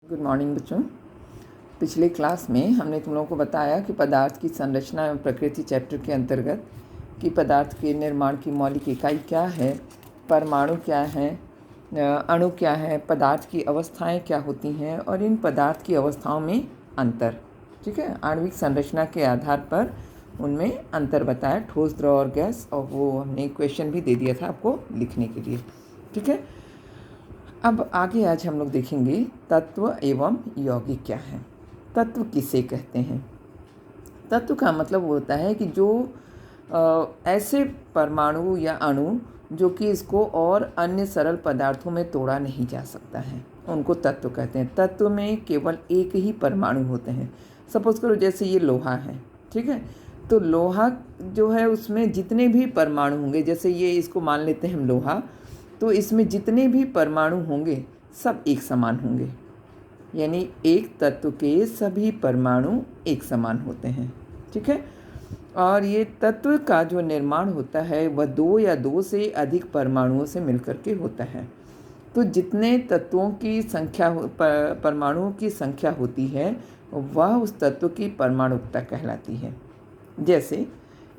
Good morning बच्चों। पिछले class में हमने तुम लोगों को बताया कि पदार्थ की संरचना एवं प्रकृति चैप्टर के अंतर्गत कि पदार्थ के निर्माण की मौलिक इकाई क्या है, परमाणु क्या है, अणु क्या है, पदार्थ की अवस्थाएं क्या होती हैं और इन पदार्थ की अवस्थाओं में अंतर। ठीक है, आणविक संरचना के आधार पर उनमें अंतर बताया, ठोस, द्रव और गैस, और वो हमने क्वेश्चन भी दे दिया था आपको लिखने के लिए। ठीक है, अब आगे आज हम लोग देखेंगे तत्व एवं यौगिक क्या है। तत्व किसे कहते हैं? तत्व का मतलब होता है कि जो ऐसे परमाणु या अणु जो कि इसको और अन्य सरल पदार्थों में तोड़ा नहीं जा सकता है, उनको तत्व कहते हैं। तत्व में केवल एक ही परमाणु होते हैं। सपोज करो जैसे ये लोहा है, ठीक है, तो लोहा जो है उसमें जितने भी परमाणु होंगे, जैसे ये इसको मान लेते हैं हम लोहा, तो इसमें जितने भी परमाणु होंगे सब एक समान होंगे, यानी एक तत्व के सभी परमाणु एक समान होते हैं। ठीक है, और ये तत्व का जो निर्माण होता है वह दो या दो से अधिक परमाणुओं से मिलकर के होता है। तो जितने तत्वों की संख्या परमाणुओं की संख्या होती है वह उस तत्व की परमाणुकता कहलाती है। जैसे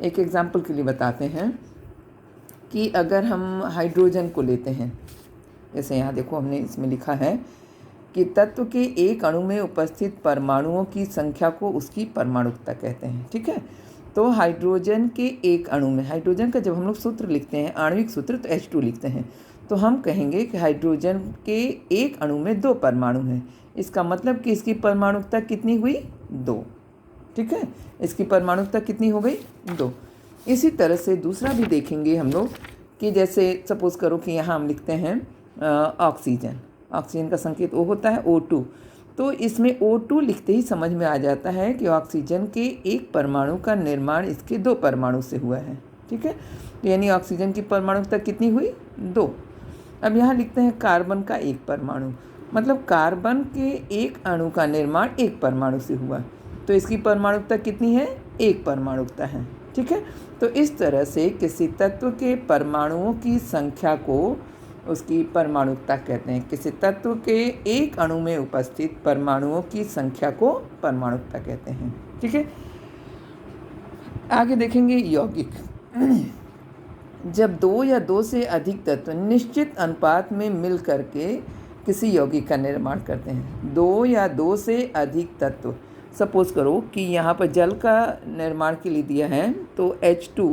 एक एग्जाम्पल के लिए बताते हैं कि अगर हम हाइड्रोजन को लेते हैं, जैसे यहाँ देखो हमने इसमें लिखा है कि तत्व के एक अणु में उपस्थित परमाणुओं की संख्या को उसकी परमाणुकता कहते हैं। ठीक है, तो हाइड्रोजन के एक अणु में, हाइड्रोजन का जब हम लोग सूत्र लिखते हैं, आणविक सूत्र, तो H2 लिखते हैं, तो हम कहेंगे कि हाइड्रोजन के एक अणु में दो परमाणु हैं। इसका मतलब कि इसकी परमाणुकता कितनी हुई? 2। ठीक है, इसकी परमाणुकता कितनी हो गई? 2। इसी तरह से दूसरा भी देखेंगे हम लोग कि जैसे सपोज़ करो कि यहाँ हम लिखते हैं ऑक्सीजन। ऑक्सीजन का संकेत O होता है, O2। तो इसमें O2 लिखते ही समझ में आ जाता है कि ऑक्सीजन के एक परमाणु का निर्माण इसके दो परमाणु से हुआ है। ठीक है, यानी ऑक्सीजन की परमाणुकता कितनी हुई? 2। अब यहाँ लिखते हैं कार्बन का एक परमाणु, मतलब कार्बन के एक अणु का निर्माण एक परमाणु से हुआ, तो इसकी परमाणुकता कितनी है? एक परमाणुकता है। ठीक है, तो इस तरह से किसी तत्व के परमाणुओं की संख्या को उसकी परमाणुकता कहते हैं। किसी तत्व के एक अणु में उपस्थित परमाणुओं की संख्या को परमाणुकता कहते हैं। ठीक है, आगे देखेंगे यौगिक। जब दो या दो से अधिक तत्व निश्चित अनुपात में मिल करके किसी यौगिक का निर्माण करते हैं। दो या दो से अधिक तत्व, सपोज़ करो कि यहाँ पर जल का निर्माण के लिए दिया है तो H2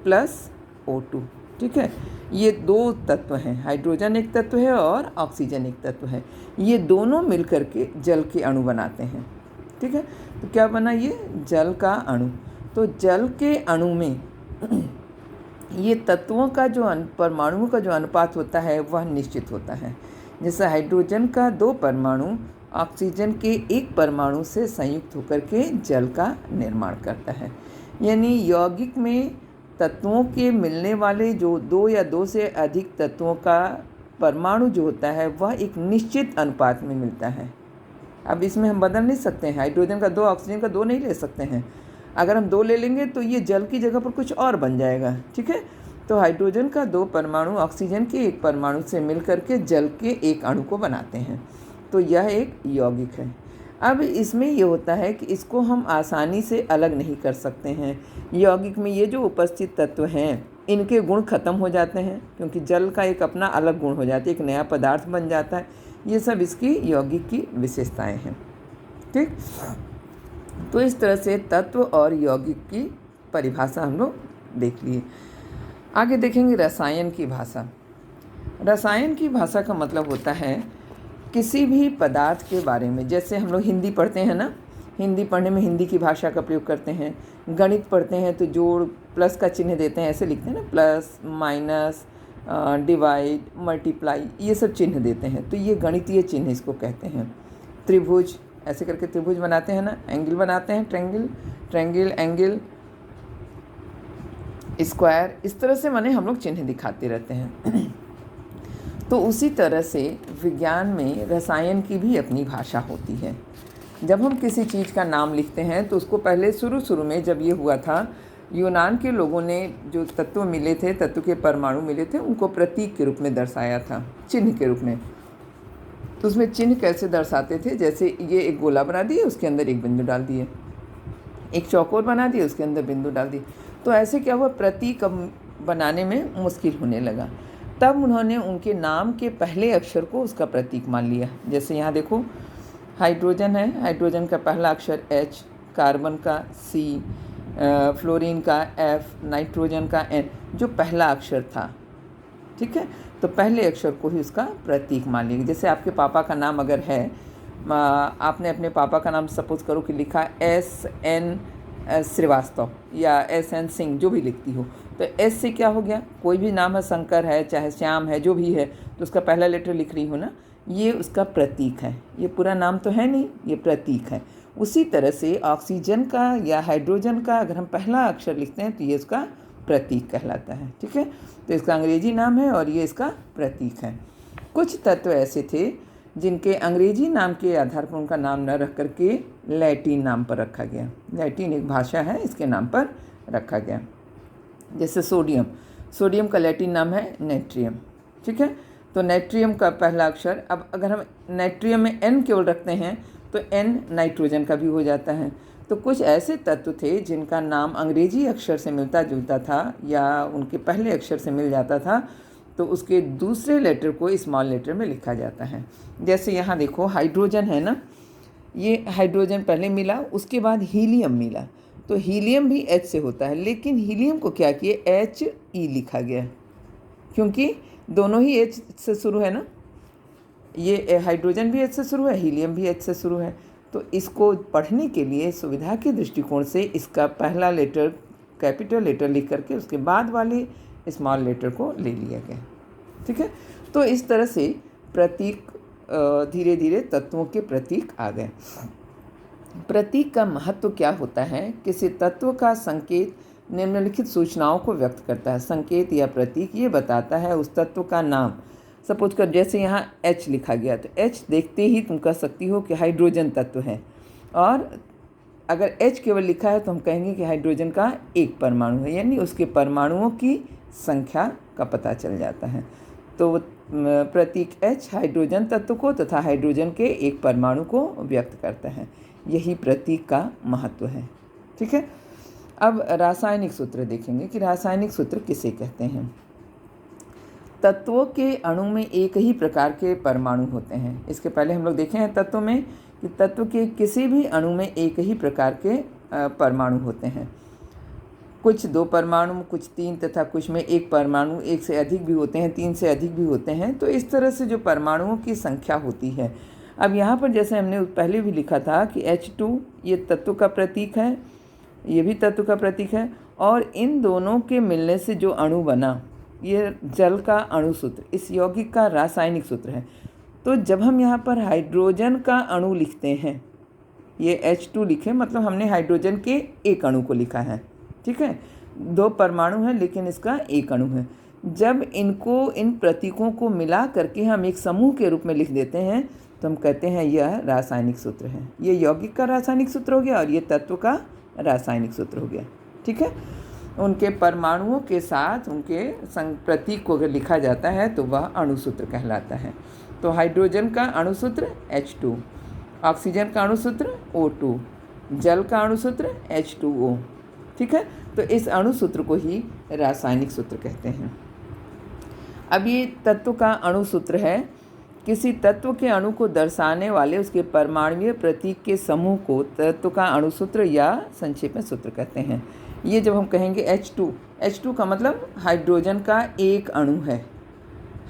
+ O2। ठीक है, ये दो तत्व हैं, हाइड्रोजन एक तत्व है और ऑक्सीजन एक तत्व है। ये दोनों मिलकर के जल के अणु बनाते हैं। ठीक है, तो क्या बना ये? जल का अणु। तो जल के अणु में ये तत्वों का जो परमाणुओं का जो अनुपात होता है वह निश्चित होता है। जैसे हाइड्रोजन का 2 परमाणु ऑक्सीजन के एक परमाणु से संयुक्त होकर के जल का निर्माण करता है। यानी यौगिक में तत्वों के मिलने वाले जो दो या दो से अधिक तत्वों का परमाणु जो होता है वह एक निश्चित अनुपात में मिलता है। अब इसमें हम बदल नहीं सकते हैं, हाइड्रोजन का 2 ऑक्सीजन का 2 नहीं ले सकते हैं। अगर हम 2 ले लेंगे तो ये जल की जगह पर कुछ और बन जाएगा। ठीक है, तो हाइड्रोजन का 2 परमाणु ऑक्सीजन के एक परमाणु से मिल करके जल के एक अणु को बनाते हैं, तो यह एक यौगिक है। अब इसमें ये होता है कि इसको हम आसानी से अलग नहीं कर सकते हैं। यौगिक में ये जो उपस्थित तत्व हैं इनके गुण खत्म हो जाते हैं, क्योंकि जल का एक अपना अलग गुण हो जाता है, एक नया पदार्थ बन जाता है। ये सब इसकी यौगिक की विशेषताएं हैं। ठीक, तो इस तरह से तत्व और यौगिक की परिभाषा हम लोग देख लिए। आगे देखेंगे रसायन की भाषा। रसायन की भाषा का मतलब होता है किसी भी पदार्थ के बारे में, जैसे हम लोग हिंदी पढ़ते हैं ना, हिंदी पढ़ने में हिंदी की भाषा का प्रयोग करते हैं। गणित पढ़ते हैं तो जोड़ प्लस का चिन्ह देते हैं, ऐसे लिखते हैं ना, प्लस, माइनस, डिवाइड, मल्टीप्लाई, ये सब चिन्ह देते हैं, तो ये गणितीय चिन्ह इसको कहते हैं। त्रिभुज, ऐसे करके त्रिभुज बनाते हैं ना, एंगल बनाते हैं, ट्रेंगल, एंगल, स्क्वायर, इस तरह से माने हम लोग चिन्ह दिखाते रहते हैं। तो उसी तरह से विज्ञान में रसायन की भी अपनी भाषा होती है। जब हम किसी चीज़ का नाम लिखते हैं तो उसको पहले शुरू में जब ये हुआ था, यूनान के लोगों ने जो तत्व मिले थे, तत्व के परमाणु मिले थे, उनको प्रतीक के रूप में दर्शाया था, चिन्ह के रूप में। तो उसमें चिन्ह कैसे दर्शाते थे, जैसे ये एक गोला बना दिए, उसके अंदर एक बिंदु डाल दिए, एक चौकोर बना दिए, उसके अंदर बिंदु डाल दिए। तो ऐसे क्या हुआ, प्रतीक बनाने में मुश्किल होने लगा। तब उन्होंने उनके नाम के पहले अक्षर को उसका प्रतीक मान लिया। जैसे यहाँ देखो, हाइड्रोजन है, हाइड्रोजन का पहला अक्षर H, कार्बन का C, फ्लोरीन का F, नाइट्रोजन का N, जो पहला अक्षर था। ठीक है, तो पहले अक्षर को ही उसका प्रतीक मान लिया। जैसे आपके पापा का नाम अगर है, आपने अपने पापा का नाम सपोज करो कि लिखा SN श्रीवास्तव या SN सिंह, जो भी लिखती हो, तो S से क्या हो गया, कोई भी नाम है, शंकर है चाहे श्याम है, जो भी है, तो उसका पहला लेटर लिख रही हो ना, ये उसका प्रतीक है। ये पूरा नाम तो है नहीं, ये प्रतीक है। उसी तरह से ऑक्सीजन का या हाइड्रोजन का अगर हम पहला अक्षर लिखते हैं तो ये उसका प्रतीक कहलाता है। ठीक है, तो इसका अंग्रेजी नाम है और ये इसका प्रतीक है। कुछ तत्व ऐसे थे जिनके अंग्रेजी नाम के आधार पर उनका नाम न रख करके लैटिन नाम पर रखा गया। लैटिन एक भाषा है, इसके नाम पर रखा गया। जैसे सोडियम, सोडियम का लैटिन नाम है नेट्रियम। ठीक है, तो नेट्रियम का पहला अक्षर, अब अगर हम नेट्रियम में N केवल रखते हैं तो N नाइट्रोजन का भी हो जाता है। तो कुछ ऐसे तत्व थे जिनका नाम अंग्रेजी अक्षर से मिलता जुलता था या उनके पहले अक्षर से मिल जाता था, तो उसके दूसरे लेटर को स्मॉल लेटर में लिखा जाता है। जैसे यहाँ देखो, हाइड्रोजन है ना, ये हाइड्रोजन पहले मिला, उसके बाद हीलियम मिला, तो हीलियम भी H से होता है, लेकिन हीलियम को क्या किए, HE लिखा गया, क्योंकि दोनों ही H से शुरू है ना। ये हाइड्रोजन भी H से शुरू है, हीलियम भी H से शुरू है। तो इसको पढ़ने के लिए सुविधा के दृष्टिकोण से इसका पहला लेटर कैपिटल लेटर लिख करके उसके बाद वाले स्मॉल लेटर को ले लिया गया। ठीक है, तो इस तरह से प्रतीक धीरे धीरे तत्वों के प्रतीक आ गए। प्रतीक का महत्व क्या होता है, किसी तत्व का संकेत निम्नलिखित सूचनाओं को व्यक्त करता है। संकेत या प्रतीक ये बताता है उस तत्व का नाम। सपोज कर जैसे यहाँ H लिखा गया, तो H देखते ही तुम कह सकती हो कि हाइड्रोजन तत्व है, और अगर H केवल लिखा है तो हम कहेंगे कि हाइड्रोजन का एक परमाणु है, यानी उसके परमाणुओं की संख्या का पता चल जाता है। तो प्रतीक H हाइड्रोजन तत्व को तथा हाइड्रोजन के एक परमाणु को व्यक्त करता है। यही प्रतीक का महत्व है। ठीक है, अब रासायनिक सूत्र देखेंगे कि रासायनिक सूत्र किसे कहते हैं। तत्वों के अणु में एक ही प्रकार के परमाणु होते हैं। इसके पहले हम लोग देखे हैं तत्व में कि तत्व के किसी भी अणु में एक ही प्रकार के परमाणु होते हैं। कुछ 2 परमाणु, कुछ 3 तथा कुछ में एक परमाणु, 1 से अधिक भी होते हैं, 3 से अधिक भी होते हैं। तो इस तरह से जो परमाणुओं की संख्या होती है। अब यहाँ पर जैसे हमने पहले भी लिखा था कि H2 ये तत्व का प्रतीक है, ये भी तत्व का प्रतीक है, और इन दोनों के मिलने से जो अणु बना, ये जल का अणु सूत्र, इस यौगिक का रासायनिक सूत्र है। तो जब हम यहाँ पर हाइड्रोजन का अणु लिखते हैं, ये H2 लिखे, मतलब हमने हाइड्रोजन के एक अणु को लिखा है। ठीक है, 2 परमाणु हैं लेकिन इसका एक अणु है। जब इनको, इन प्रतीकों को मिला करके हम एक समूह के रूप में लिख देते हैं तो हम कहते हैं यह रासायनिक सूत्र है। ये यौगिक का रासायनिक सूत्र हो गया और ये तत्व का रासायनिक सूत्र हो गया। ठीक है, उनके परमाणुओं के साथ उनके प्रतीक को अगर लिखा जाता है तो वह अणुसूत्र कहलाता है। तो हाइड्रोजन का अणुसूत्र H2, ऑक्सीजन का अणुसूत्र O2, जल का अणुसूत्र H2O। ठीक है, तो इस अणुसूत्र को ही रासायनिक सूत्र कहते हैं। अब ये तत्व का अणुसूत्र है, किसी तत्व के अणु को दर्शाने वाले उसके परमाणुीय प्रतीक के समूह को तत्व का अणुसूत्र या संक्षेप में सूत्र कहते हैं। ये जब हम कहेंगे H2 का मतलब हाइड्रोजन का एक अणु है।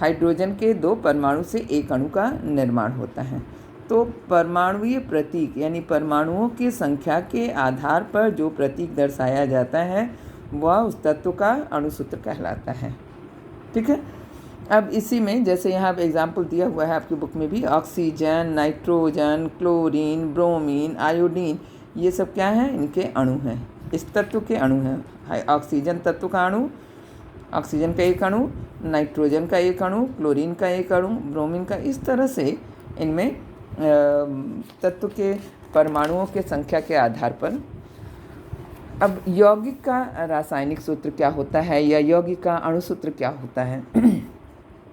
हाइड्रोजन के 2 परमाणु से एक अणु का निर्माण होता है। तो परमाणुीय प्रतीक यानी परमाणुओं की संख्या के आधार पर जो प्रतीक दर्शाया जाता है वह उस तत्व का अणुसूत्र कहलाता है। ठीक है, अब इसी में जैसे यहाँ पे एग्जाम्पल दिया हुआ है आपकी बुक में भी, oxygen, nitrogen, chlorine, bromine, iodine, ये सब क्या हैं, इनके अणु हैं, इस तत्व के अणु हैं। ऑक्सीजन तत्व का अणु, ऑक्सीजन का एक अणु, नाइट्रोजन का एक अणु, क्लोरीन का एक अणु, ब्रोमीन का, इस तरह से इनमें तत्व के परमाणुओं के संख्या के आधार पर। अब यौगिक का रासायनिक सूत्र क्या होता है या यौगिक का अणुसूत्र क्या होता है।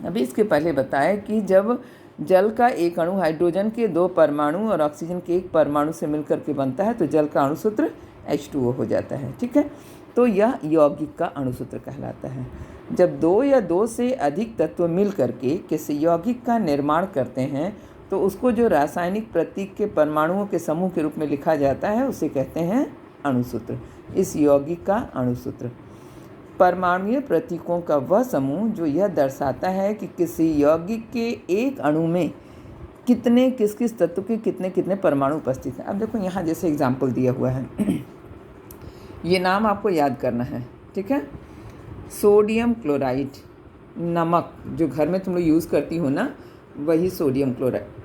अभी इसके पहले बताया कि जब जल का एक अणु हाइड्रोजन के 2 परमाणु और ऑक्सीजन के 1 परमाणु से मिलकर के बनता है, तो जल का अणुसूत्र H2O हो जाता है। ठीक है, तो यह यौगिक का अणुसूत्र कहलाता है। जब 2 या 2 से अधिक तत्व मिल करके किसी यौगिक का निर्माण करते हैं तो उसको जो रासायनिक प्रतीक के परमाणुओं के समूह के रूप में लिखा जाता है उसे कहते हैं अणुसूत्र। इस यौगिक का अणुसूत्र परमाणुीय प्रतीकों का वह समूह जो यह दर्शाता है कि किसी यौगिक के एक अणु में किस किस तत्व के कितने परमाणु उपस्थित हैं। अब देखो यहाँ जैसे एग्जाम्पल दिया हुआ है ये नाम आपको याद करना है। ठीक है, सोडियम क्लोराइड, नमक जो घर में तुम लोग यूज़ करती हो ना, वही सोडियम क्लोराइड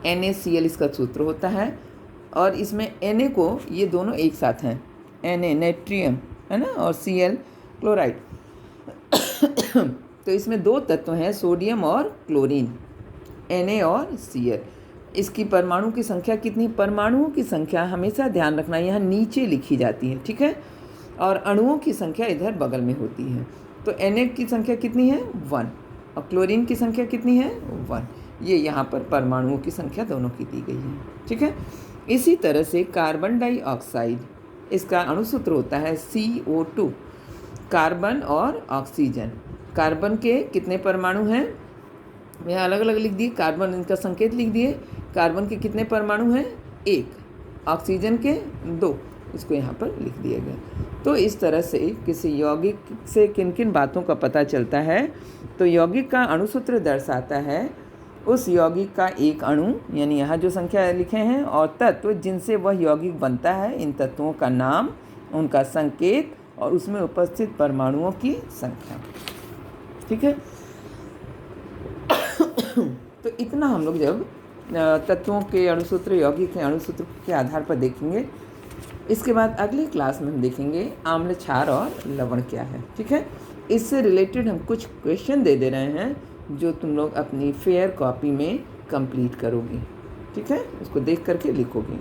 NaCl इसका सूत्र होता है। और इसमें Na को ये दोनों एक साथ हैं, Na नेट्रियम है ना और Cl क्लोराइड तो इसमें 2 तत्व हैं, सोडियम और क्लोरीन, Na और Cl। इसकी परमाणु की संख्या कितनी? परमाणुओं की संख्या हमेशा ध्यान रखना यहाँ नीचे लिखी जाती है। ठीक है, और अणुओं की संख्या इधर बगल में होती है। तो Na की संख्या कितनी है? 1 और क्लोरीन की संख्या कितनी है? 1। ये यहाँ पर परमाणुओं की संख्या दोनों की दी गई है। ठीक है, इसी तरह से कार्बन डाइऑक्साइड, इसका अणुसूत्र होता है CO2। कार्बन और ऑक्सीजन, कार्बन के कितने परमाणु हैं? यहाँ अलग अलग लिख दिए, कार्बन इनका संकेत लिख दिए। कार्बन के कितने परमाणु हैं? 1, ऑक्सीजन के 2, इसको यहाँ पर लिख दिया गया। तो इस तरह से किसी यौगिक से किन किन बातों का पता चलता है? तो यौगिक का अणुसूत्र दर्शाता है उस यौगिक का एक अणु, यानी यहाँ जो संख्या लिखे हैं, और तत्व जिनसे वह यौगिक बनता है, इन तत्वों का नाम, उनका संकेत और उसमें उपस्थित परमाणुओं की संख्या। ठीक है, तो इतना हम लोग जब तत्वों के अणुसूत्र, यौगिक के अणुसूत्र के आधार पर देखेंगे। इसके बाद अगली क्लास में हम देखेंगे आम्ल, क्षार और लवण क्या है। ठीक है, इससे रिलेटेड हम कुछ क्वेश्चन दे रहे हैं जो तुम लोग अपनी फेयर कॉपी में कंप्लीट करोगे। ठीक है, उसको देख करके लिखोगे।